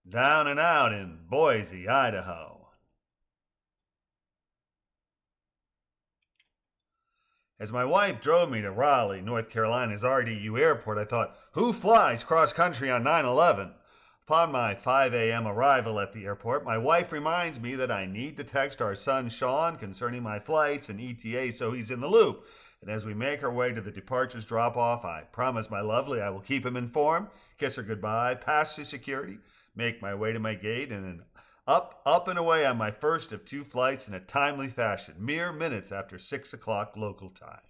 Down and out in Boise, Idaho. As my wife drove me to Raleigh, North Carolina's RDU airport, I thought, who flies cross country on 9/11? Upon my 5 a.m. arrival at the airport, my wife reminds me that I need to text our son Sean concerning my flights and ETA so he's in the loop. And as we make our way to the departures drop off, I promise my lovely I will keep him informed, kiss her goodbye, pass through security, make my way to my gate, and then up and away on my first of two flights in a timely fashion, mere minutes after 6 o'clock local time.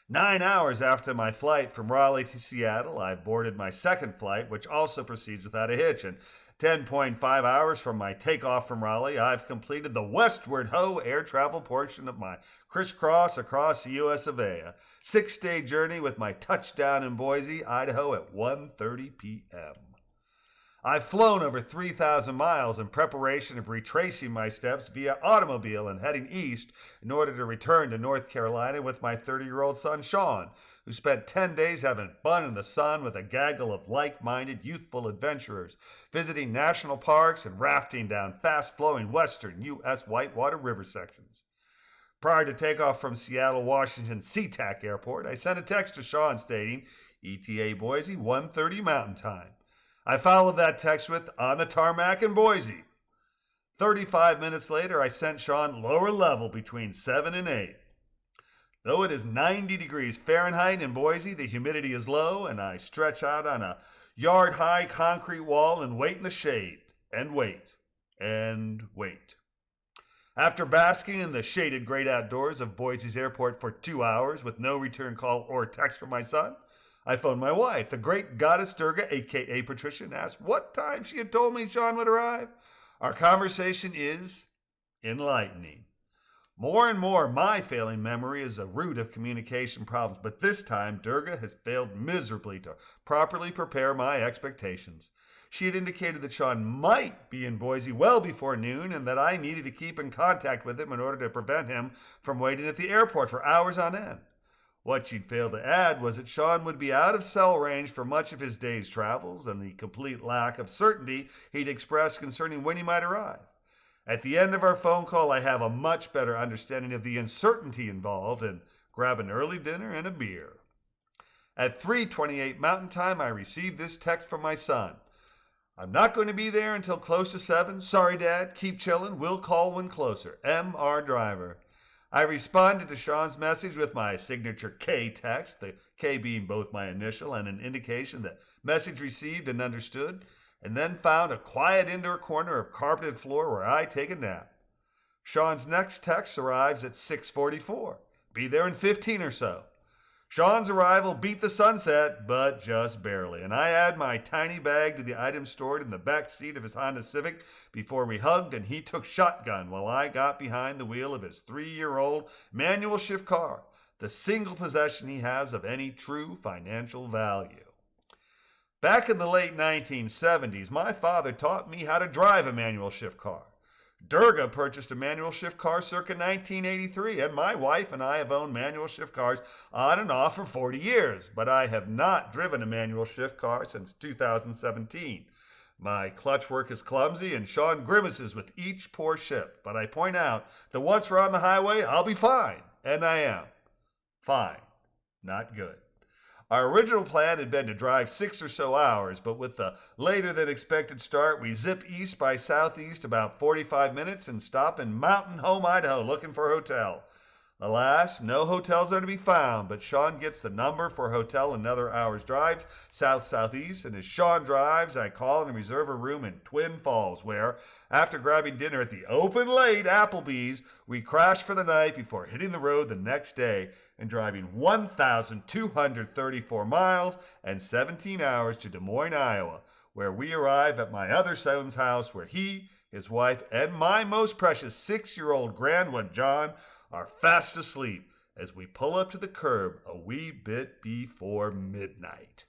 9 hours after my flight from Raleigh to Seattle, I boarded my second flight, which also proceeds without a hitch. And 10.5 hours from my takeoff from Raleigh, I've completed the westward ho air travel portion of my crisscross across the U.S. of A. A 6-day journey with my touchdown in Boise, Idaho at 1:30 p.m. I've flown over 3,000 miles in preparation of retracing my steps via automobile and heading east in order to return to North Carolina with my 30-year-old son, Sean, who spent 10 days having fun in the sun with a gaggle of like-minded youthful adventurers, visiting national parks and rafting down fast-flowing western U.S. whitewater river sections. Prior to takeoff from Seattle, Washington SeaTac Airport, I sent a text to Sean stating, ETA Boise, 1:30 Mountain Time. I followed that text with, on the tarmac in Boise. 35 minutes later, I sent Sean lower level between 7 and 8. Though it is 90 degrees Fahrenheit in Boise, the humidity is low, and I stretch out on a yard-high concrete wall and wait in the shade. And wait. And wait. After basking in the shaded great outdoors of Boise's airport for 2 hours with no return call or text from my son, I phoned my wife, the great goddess Durga, a.k.a. Patricia, and asked what time she had told me Sean would arrive. Our conversation is enlightening. More and more, my failing memory is a root of communication problems, but this time Durga has failed miserably to properly prepare my expectations. She had indicated that Sean might be in Boise well before noon and that I needed to keep in contact with him in order to prevent him from waiting at the airport for hours on end. What she'd failed to add was that Sean would be out of cell range for much of his day's travels and the complete lack of certainty he'd expressed concerning when he might arrive. At the end of our phone call, I have a much better understanding of the uncertainty involved and grab an early dinner and a beer. At 3:28 Mountain Time, I received this text from my son. I'm not going to be there until close to 7. Sorry, Dad. Keep chillin'. We'll call when closer. M.R. Driver. I responded to Sean's message with my signature K text, the K being both my initial and an indication that message received and understood, and then found a quiet indoor corner of carpeted floor where I take a nap. Sean's next text arrives at 6:44. Be there in 15 or so. Sean's arrival beat the sunset, but just barely, and I add my tiny bag to the items stored in the back seat of his Honda Civic before we hugged and he took shotgun while I got behind the wheel of his 3-year-old manual shift car, the single possession he has of any true financial value. Back in the late 1970s, my father taught me how to drive a manual shift car. Durga purchased a manual shift car circa 1983, and my wife and I have owned manual shift cars on and off for 40 years, but I have not driven a manual shift car since 2017. My clutch work is clumsy, and Sean grimaces with each poor shift, but I point out that once we're on the highway, I'll be fine, and I am. Fine, not good. Our original plan had been to drive 6 or so hours, but with the later than expected start, we zip east by southeast about 45 minutes and stop in Mountain Home, Idaho, looking for a hotel. Alas, no hotels are to be found, but Sean gets the number for a hotel another hour's drive south-southeast, and as Sean drives, I call and reserve a room in Twin Falls, where, after grabbing dinner at the open late Applebee's, we crash for the night before hitting the road the next day and driving 1,234 miles and 17 hours to Des Moines, Iowa, where we arrive at my other son's house where he, his wife, and my most precious 6-year-old grandson, John, are fast asleep as we pull up to the curb a wee bit before midnight.